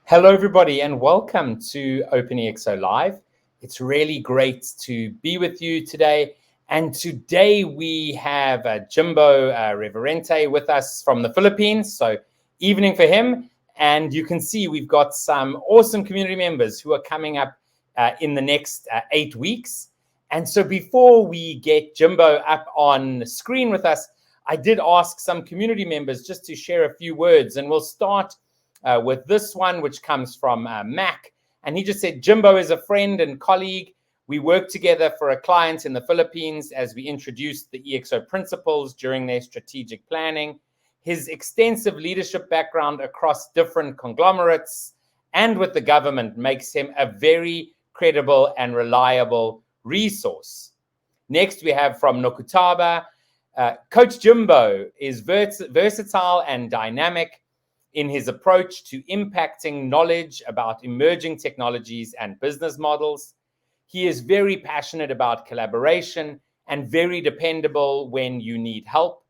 Hello, everybody, and welcome to OpenExO Live. It's really great to be with you today. And today we have Jimbo Reverente with us from the Philippines. So, evening for him. And you can see we've got some awesome community members who are coming up in the next 8 weeks. And so, before we get Jimbo up on screen with us, I did ask some community members just to share a few words, and we'll start with this one, which comes from Mac. And he just said, Jimbo is a friend and colleague. We worked together for a client in the Philippines as we introduced the EXO principles during their strategic planning. His extensive leadership background across different conglomerates and with the government makes him a very credible and reliable resource. Next, we have from Nokutaba, Coach Jimbo is versatile and dynamic in his approach to impacting knowledge about emerging technologies and business models. He is very passionate about collaboration and very dependable when you need help,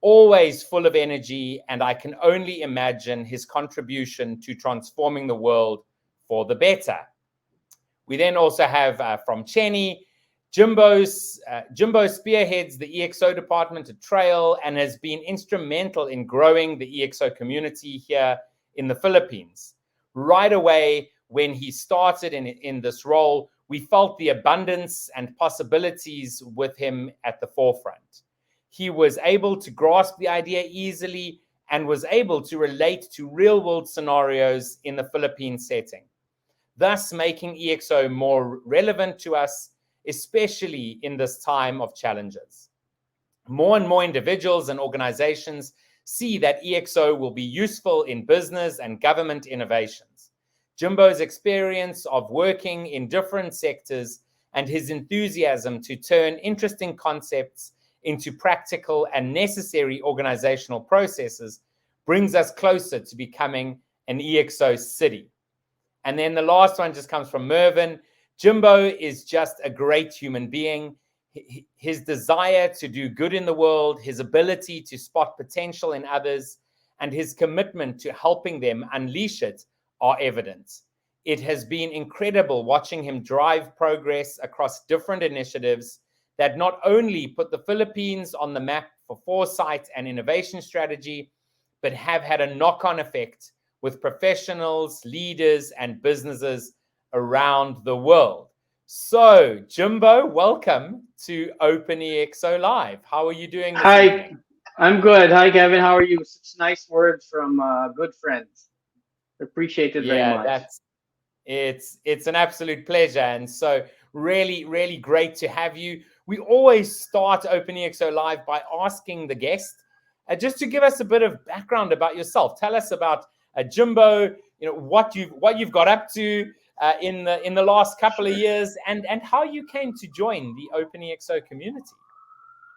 always full of energy, and I can only imagine his contribution to transforming the world for the better. We then also have from Chenny, Jimbo spearheads the EXO department at Trail and has been instrumental in growing the EXO community here in the Philippines. Right away, when he started in this role, we felt the abundance and possibilities with him at the forefront. He was able to grasp the idea easily and was able to relate to real-world scenarios in the Philippine setting, thus making EXO more relevant to us, especially in this time of challenges. More and more individuals and organizations see that EXO will be useful in business and government innovations. Jimbo's experience of working in different sectors and his enthusiasm to turn interesting concepts into practical and necessary organizational processes brings us closer to becoming an EXO city. And then the last one just comes from Mervyn. Jimbo is just a great human being. His desire to do good in the world, his ability to spot potential in others, and his commitment to helping them unleash it are evident. It has been incredible watching him drive progress across different initiatives that not only put the Philippines on the map for foresight and innovation strategy, but have had a knock-on effect with professionals, leaders, and businesses around the world. So, Jimbo, welcome to OpenExO Live. How are you doing this evening? I'm good. Hi, Kevin. How are you? Such nice words from good friends. Appreciate it very Yeah, much. it's an absolute pleasure, and so really great to have you. We always start OpenExO Live by asking the guest just to give us a bit of background about yourself. Tell us about Jimbo. You know what you've got up to in the last couple of Sure. years, and how you came to join the OpenExO community.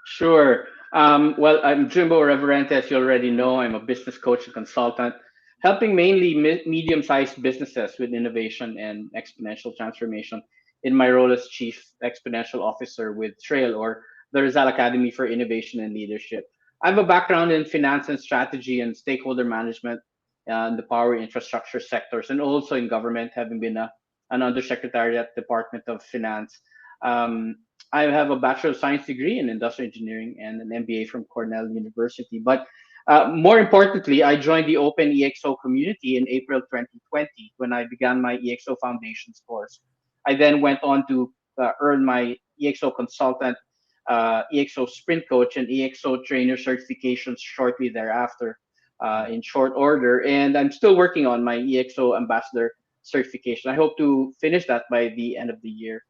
Sure. Well, I'm Jimbo Reverente, as you already know. I'm a business coach and consultant, helping mainly medium-sized businesses with innovation and exponential transformation in my role as Chief Exponential Officer with Trail, or the Rizal Academy for Innovation and Leadership. I have a background in finance and strategy and stakeholder management in the power infrastructure sectors, and also in government, having been an undersecretary at Department of Finance. Um, I have a Bachelor of Science degree in Industrial Engineering and an MBA from Cornell University. But more importantly, I joined the Open EXO community in April 2020 when I began my EXO Foundations course. I then went on to earn my EXO consultant, EXO sprint coach, and EXO trainer certifications shortly thereafter, in short order. And I'm still working on my EXO ambassador certification. I hope to finish that by the end of the year.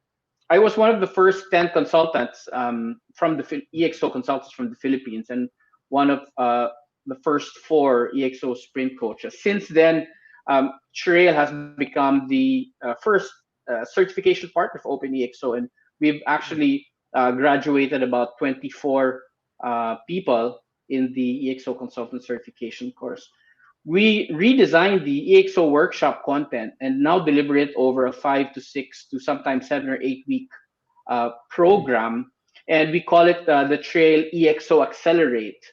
I was one of the first 10 consultants from the EXO consultants from the Philippines, and one of the first four EXO sprint coaches. Since then, Trail has become the first certification partner for Open EXO, and we've actually graduated about 24 people in the EXO consultant certification course. We redesigned the EXO workshop content and now deliver it over a 5 to 6 to sometimes 7 or 8 week program. And we call it the Trail EXO Accelerate.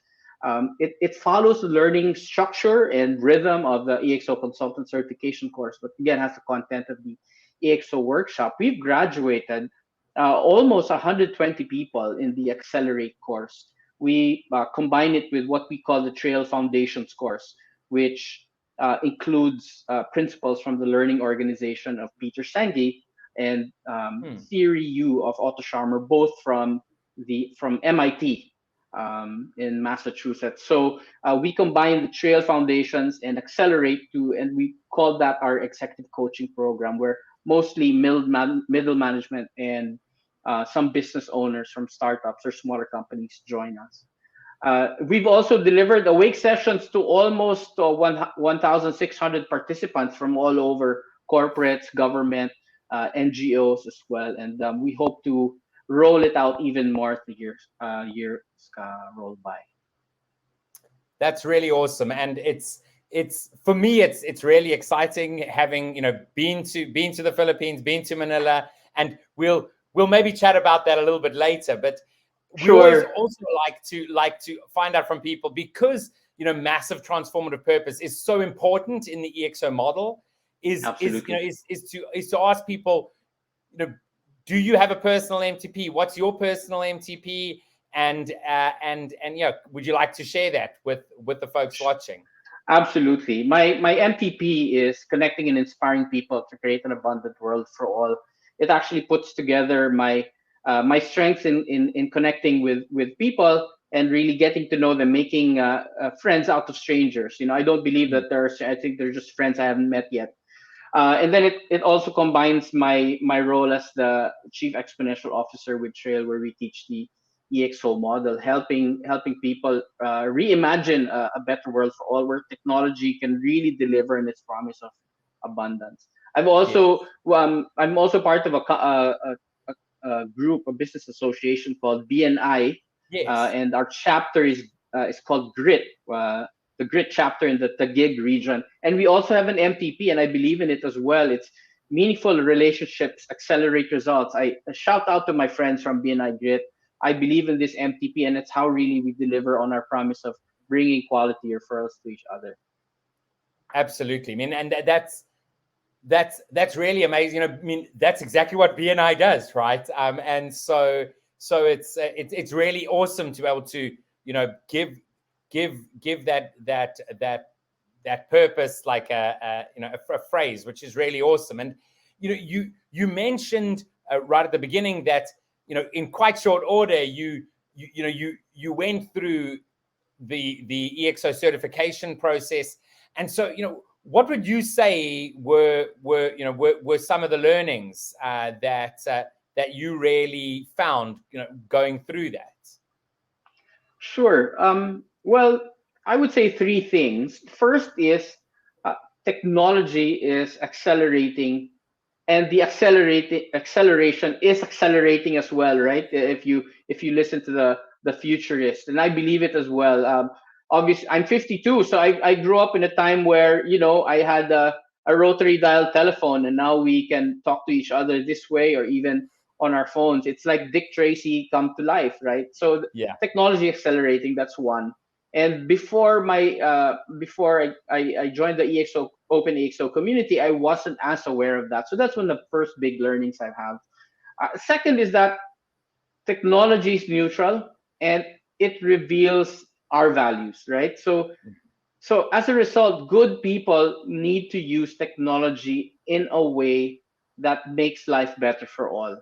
It follows the learning structure and rhythm of the EXO consultant certification course, but again has the content of the EXO workshop. We've graduated almost 120 people in the Accelerate course. We combine it with what we call the Trail Foundations course, which includes principles from the learning organization of Peter Senge and Theory U of Otto Scharmer, both from MIT in Massachusetts. So we combine the Trail Foundations and Accelerate and we call that our executive coaching program, where mostly middle management and some business owners from startups or smaller companies join us. We've also delivered awake sessions to almost 1,600 participants from all over corporates, government, NGOs as well, and we hope to roll it out even more as the years roll by. That's really awesome, and it's for me it's really exciting having been to the Philippines, been to Manila, and we'll maybe chat about that a little bit later. But we always also like to find out from people, because massive transformative purpose is so important in the EXO model. Is to ask people, do you have a personal MTP? What's your personal MTP? And would you like to share that with the folks watching? Absolutely. My MTP is connecting and inspiring people to create an abundant world for all. It actually puts together my strengths in connecting with people and really getting to know them, making friends out of strangers. I don't believe that I think they're just friends I haven't met yet. And then it also combines my role as the chief exponential officer with Trail, where we teach the EXO model, helping people reimagine a better world for all, where technology can really deliver in its promise of abundance. I'm also part of a group, a business association called BNI, and our chapter is called Grit. The Grit chapter in the Taguig region. And we also have an MTP, and I believe in it as well. It's meaningful relationships accelerate results. I shout out to my friends from BNI Grit. I believe in this MTP, and it's how really we deliver on our promise of bringing quality referrals to each other. Absolutely. I mean, and that's really amazing. I mean, that's exactly what BNI does, right? And so it's really awesome to be able to give that purpose, like a phrase, which is really awesome. And you mentioned right at the beginning that in quite short order you went through the EXO certification process, and so what would you say were some of the learnings that you really found going through that? Sure. Well, I would say three things. First is technology is accelerating, and the acceleration is accelerating as well, right? If you listen to the futurist, and I believe it as well. Obviously, I'm 52, so I grew up in a time where I had a rotary dial telephone, and now we can talk to each other this way, or even on our phones. It's like Dick Tracy come to life, right? So technology accelerating, that's one. And before I joined the EXO OpenExO community, I wasn't as aware of that. So that's one of the first big learnings I have. Second is that technology is neutral and it reveals our values, right? So as a result, good people need to use technology in a way that makes life better for all,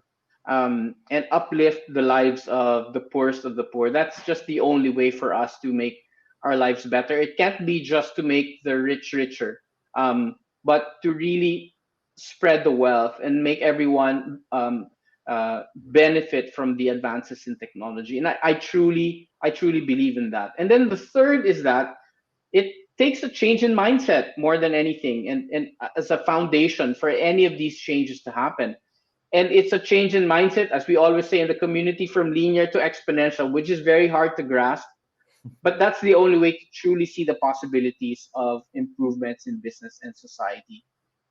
and uplift the lives of the poorest of the poor. That's just the only way for us to make our lives better. It can't be just to make the rich richer, but to really spread the wealth and make everyone benefit from the advances in technology. And I truly believe in that. And then the third is that it takes a change in mindset more than anything, and as a foundation for any of these changes to happen. And it's a change in mindset, as we always say in the community, from linear to exponential, which is very hard to grasp, but that's the only way to truly see the possibilities of improvements in business and society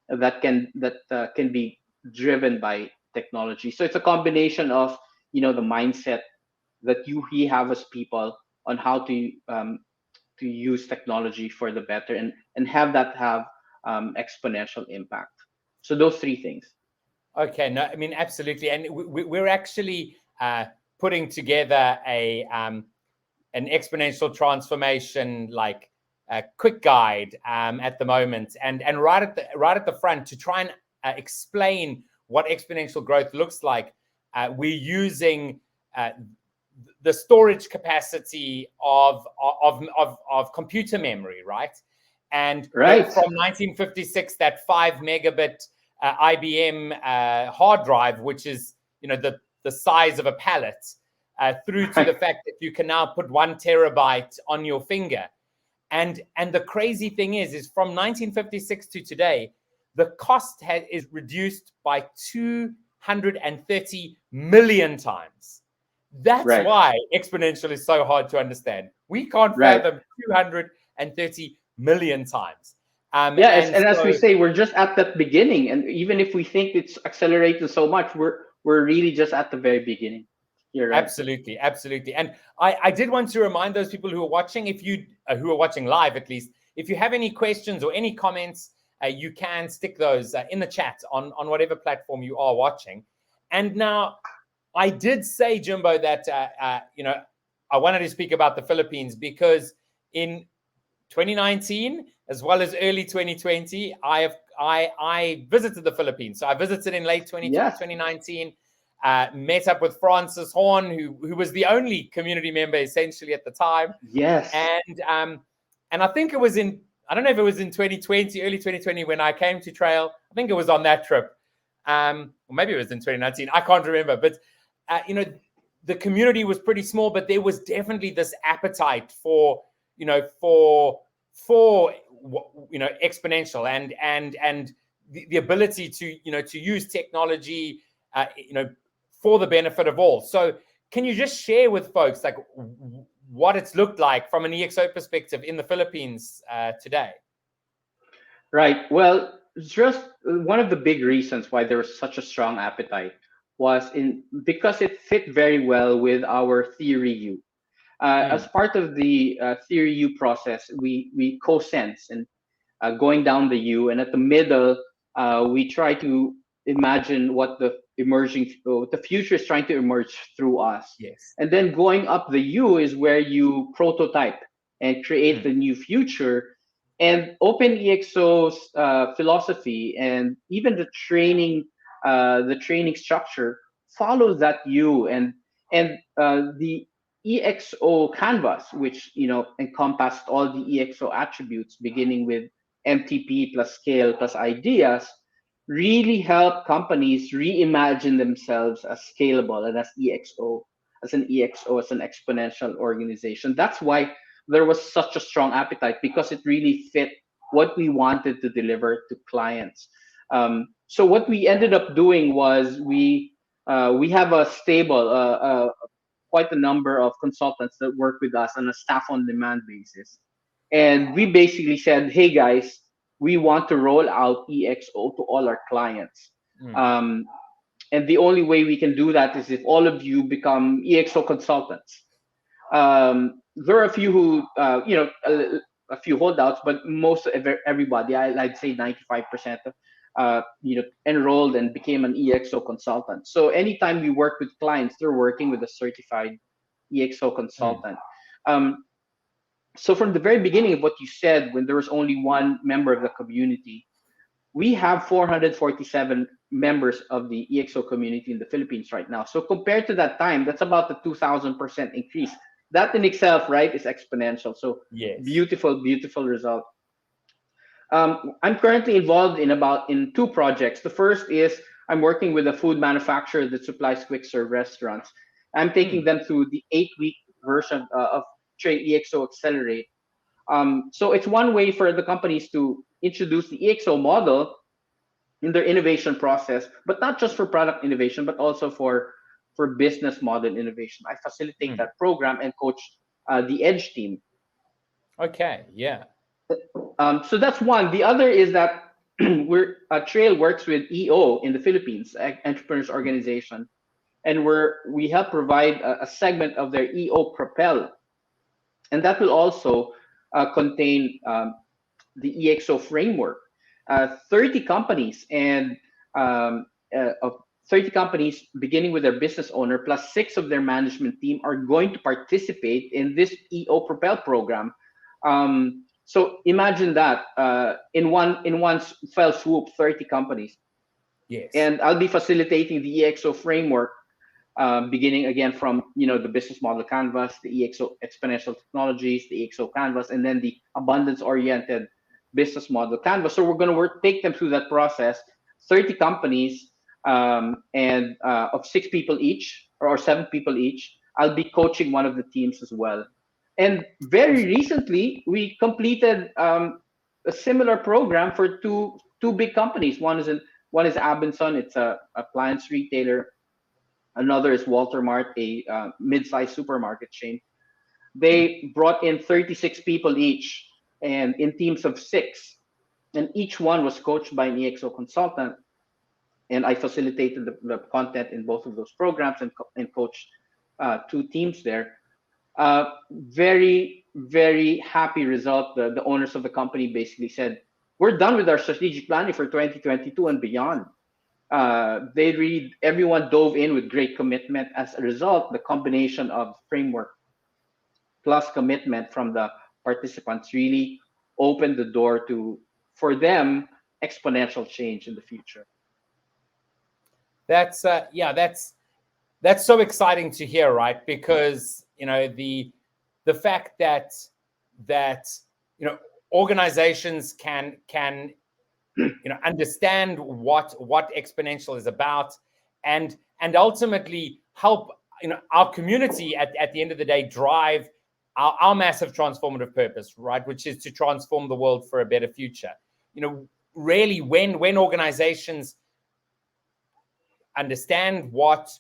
that can be driven by technology. So it's a combination of the mindset that we have as people on how to use technology for the better, and have that have exponential impact. So those three things. Okay, no, I mean absolutely, and we're actually putting together an exponential transformation like a quick guide at the moment, and right at the front to try and explain what exponential growth looks like. We're using the storage capacity of computer memory, right? And Right. from 1956, that 5 megabit IBM hard drive, which is the size of a pallet, through to the fact that you can now put 1 terabyte on your finger. And the crazy thing is from 1956 to today, the cost is reduced by 230 million times. That's Right. why exponential is so hard to understand. We can't Right. fathom 230 million times. Yeah, and as we say, we're just at that beginning, and even if we think it's accelerated so much, we're really just at the very beginning. You're right. Absolutely, absolutely. And I did want to remind those people who are watching, if you who are watching live at least, if you have any questions or any comments, you can stick those in the chat on whatever platform you are watching. And now, I did say, Jimbo, that I wanted to speak about the Philippines because in 2019 as well as early 2020, I visited the Philippines. So I visited in late 2019. Met up with Francis Horn, who was the only community member essentially at the time. Yes. And I think it was I don't know if it was in 2020, early 2020, when I came to Trail. I think it was on that trip. Or maybe it was in 2019. I can't remember. But, the community was pretty small, but there was definitely this appetite for exponential and the ability to use technology, for the benefit of all. So can you just share with folks like what it's looked like from an EXO perspective in the Philippines today? Right. Well, just one of the big reasons why there was such a strong appetite was because it fit very well with our theory U. As part of the theory U process, we co-sense and going down the U, and at the middle, we try to imagine what the future is trying to emerge through us. Yes. And then going up the U is where you prototype and create the new future. And OpenExO's philosophy and even the training structure follows that U, and the EXO canvas, which encompassed all the EXO attributes, beginning with MTP plus scale plus ideas, really help companies reimagine themselves as scalable and as an exponential organization. That's why there was such a strong appetite, because it really fit what we wanted to deliver to clients. So what we ended up doing was we have a stable, quite a number of consultants that work with us on a staff on demand basis. And we basically said, hey guys, we want to roll out EXO to all our clients. And the only way we can do that is if all of you become EXO consultants. There are a few who, a few holdouts, but most of everybody, I'd say 95%, enrolled and became an EXO consultant. So anytime we work with clients, they're working with a certified EXO consultant. So from the very beginning of what you said, when there was only one member of the community, we have 447 members of the EXO community in the Philippines right now. So compared to that time, that's about a 2,000% increase. That in itself, right, is exponential. So yes. Beautiful result. I'm currently involved in two projects. The first is I'm working with a food manufacturer that supplies quick serve restaurants. I'm taking them through the 8-week version of Trail EXO Accelerate. So it's one way for the companies to introduce the EXO model in their innovation process, but not just for product innovation, but also for business model innovation. I facilitate that program and coach the Edge team. Okay, yeah. So that's one. The other is that Trail works with EO in the Philippines, Entrepreneurs Organization, and we help provide a segment of their EO Propel And that will also contain the EXO framework. 30 companies and of 30 companies, beginning with their business owner, plus 6 of their management team, are going to participate in this EO Propel program. So imagine that in one fell swoop, 30 companies. Yes. And I'll be facilitating the EXO framework, beginning again from the business model canvas, the EXO exponential technologies, the EXO canvas, and then the abundance oriented business model canvas. So we're going to take them through that process. 30 companies, and of 6 people each, or 7 people each. I'll be coaching one of the teams as well. And very recently, we completed a similar program for two big companies. One is Abenson. It's a appliance retailer. Another is Walter Mart, a mid-sized supermarket chain. They brought in 36 people each, and in teams of 6, and each one was coached by an EXO consultant. And I facilitated the content in both of those programs, and coached 2 teams there. Very, very happy result. The owners of the company basically said, "We're done with our strategic planning for 2022 and beyond." Everyone dove in with great commitment. As a result, the combination of framework plus commitment from the participants really opened the door for them, exponential change in the future. That's that's so exciting to hear, right? Because the fact that organizations can understand what exponential is about, and ultimately help our community at the end of the day drive our massive transformative purpose, right? Which is to transform the world for a better future. Really, when organizations understand what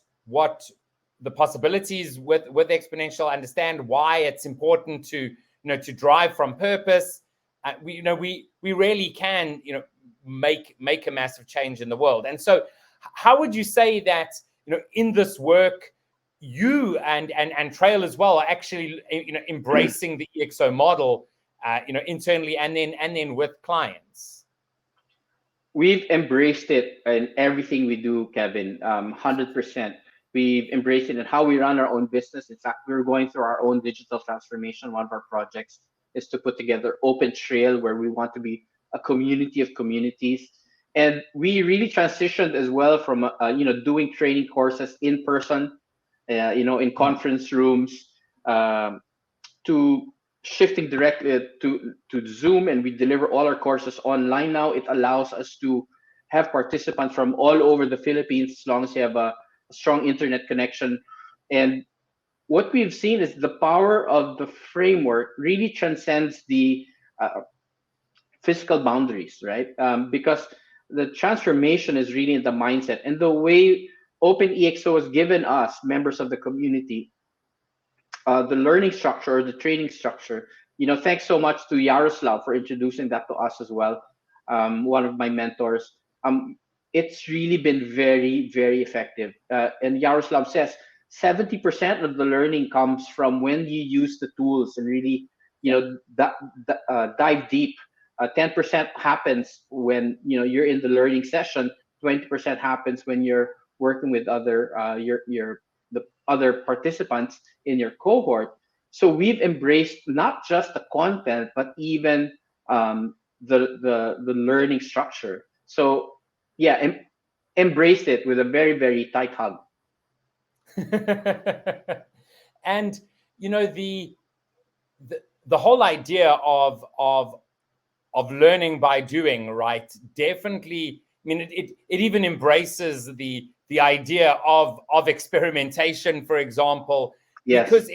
the possibilities with exponential, understand why it's important to drive from purpose, we really can make a massive change in the world. And so how would you say that in this work you and Trail as well are actually embracing the EXO model internally and then with clients? We've embraced it in everything we do, Kevin. 100%. We've embraced it in how we run our own business. In fact, we're going through our own digital transformation. One of our projects is to put together Open Trail, where we want to be a community of communities. And we really transitioned as well from doing training courses in person, in conference rooms, to shifting directly to Zoom, and we deliver all our courses online now. It allows us to have participants from all over the Philippines, as long as you have a strong internet connection. And what we've seen is the power of the framework really transcends the physical boundaries, right? Because the transformation is really in the mindset, and the way OpenExO has given us, members of the community, the learning structure or the training structure. Thanks so much to Yaroslav for introducing that to us as well. One of my mentors. It's really been very, very effective. And Yaroslav says 70% of the learning comes from when you use the tools and really, dive deep. 10% happens when you're in the learning session. 20% happens when you're working with the other participants in your cohort. So we've embraced not just the content, but even the learning structure. So yeah, embraced it with a very, very tight hug. And the whole idea of learning by doing, right? Definitely. I mean, it even embraces the idea of experimentation, for example, Yes. because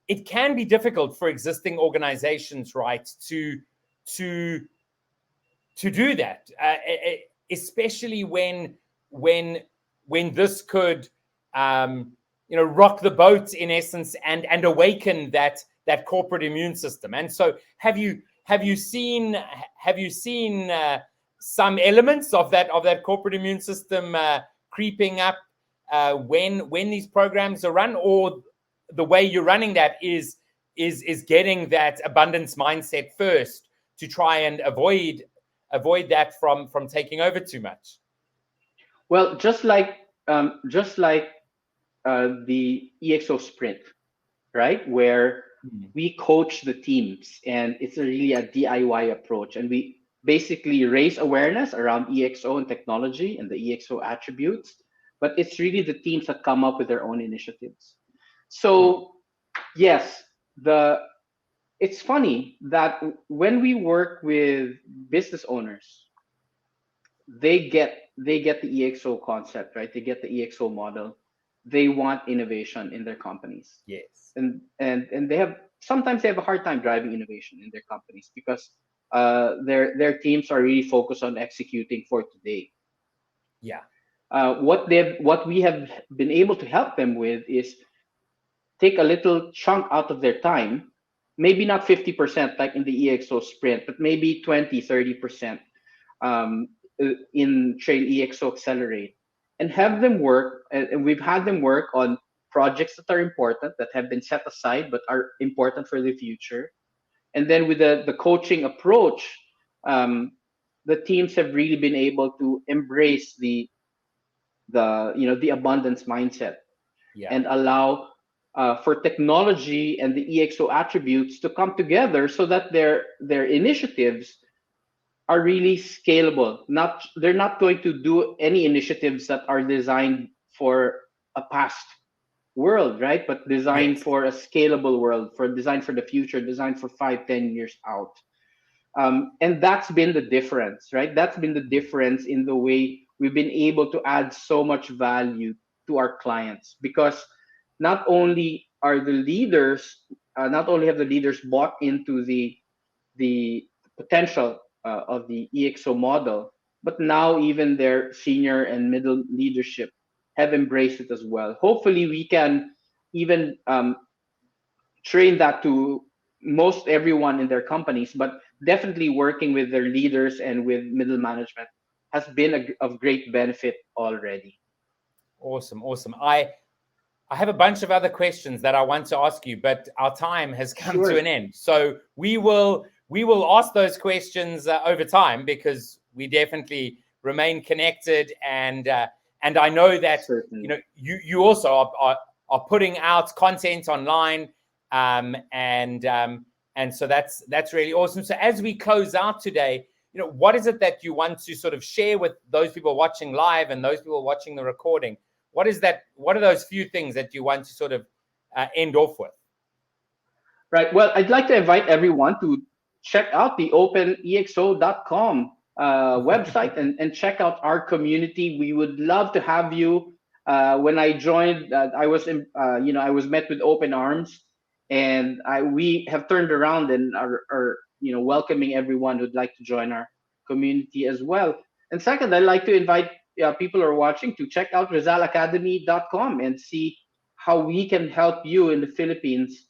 it can be difficult for existing organizations, right, to do that, especially when this could rock the boat in essence and awaken that corporate immune system. And so have you seen some elements of that corporate immune system creeping up when these programs are run, or the way you're running that is is getting that abundance mindset first to try and avoid that from taking over too much. Well, just like the EXO sprint, right? Where we coach the teams, and it's really a DIY approach, and we basically raise awareness around EXO and technology and the EXO attributes, but it's really the teams that come up with their own initiatives. So yes, the it's funny that when we work with business owners, they get the EXO concept, right? They get the EXO model. They want innovation in their companies, Yes. and they have sometimes they have a hard time driving innovation in their companies because their teams are really focused on executing for today. Yeah. What we have been able to help them with is take a little chunk out of their time, maybe not 50% like in the EXO sprint, but maybe 20-30% um, in Train EXO Accelerate, and have them work. And we've had them work on projects that are important, that have been set aside but are important for the future. And then with the coaching approach, um, the teams have really been able to embrace the abundance mindset, Yeah. and allow for technology and the EXO attributes to come together so that their initiatives are really scalable. Not They're not going to do any initiatives that are designed for a past world, right? But designed Yes. for a scalable world, for designed for the future, designed for 5-10 years out. And that's been the difference, right? That's been the difference in the way we've been able to add so much value to our clients, because not only are the leaders, not only have the leaders bought into the potential of the EXO model, but now even their senior and middle leadership have embraced it as well. Hopefully, we can even train that to most everyone in their companies, but definitely working with their leaders and with middle management has been of great benefit already. Awesome. Awesome. I have a bunch of other questions that I want to ask you, but our time has come to Sure. an end. So we will ask those questions over time, because we definitely remain connected, and I know that Certainly. you also are putting out content online, and so that's really awesome. So as we close out today, what is it that you want to sort of share with those people watching live and those people watching the recording? What is that? What are those few things that you want to sort of end off with? Right. Well, I'd like to invite everyone to check out the openexo.com website, and check out our community. We would love to have you. When I joined, I was met with open arms, and we have turned around and are welcoming everyone who'd like to join our community as well. And second, I'd like to invite people who are watching to check out rizalacademy.com and see how we can help you in the Philippines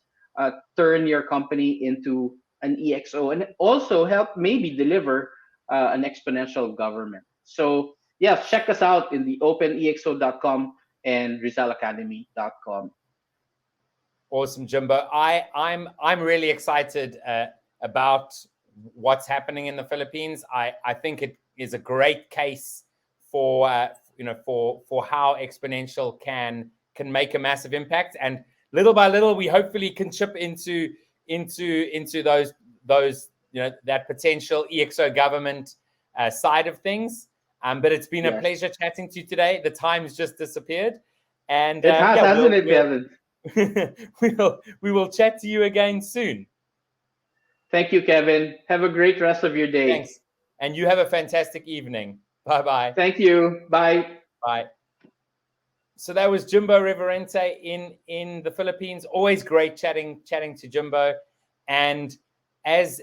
turn your company into an EXO, and also help maybe deliver an exponential government. So yes, check us out in the openexo.com and rizalacademy.com. Awesome, Jimbo. I'm really excited about what's happening in the Philippines. I think it is a great case for for how exponential can make a massive impact, and little by little we hopefully can chip into those that potential EXO government side of things. But it's been a Yes, pleasure chatting to you today. The time's just disappeared, and it has, yeah, hasn't it, Kevin? we will chat to you again soon. Thank you, Kevin. Have a great rest of your day. Thanks, and you have a fantastic evening. Bye bye. Thank you. Bye. Bye. So that was Jimbo Reverente in the Philippines. Always great chatting to Jimbo, and as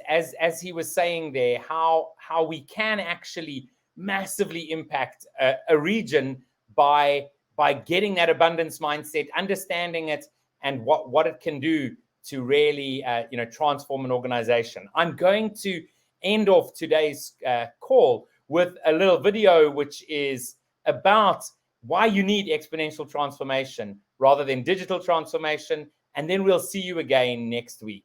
he was saying there, how we can actually massively impact a region by getting that abundance mindset, understanding it, and what it can do to really transform an organization. I'm going to end off today's call with a little video which is about why you need exponential transformation rather than digital transformation, and then we'll see you again next week.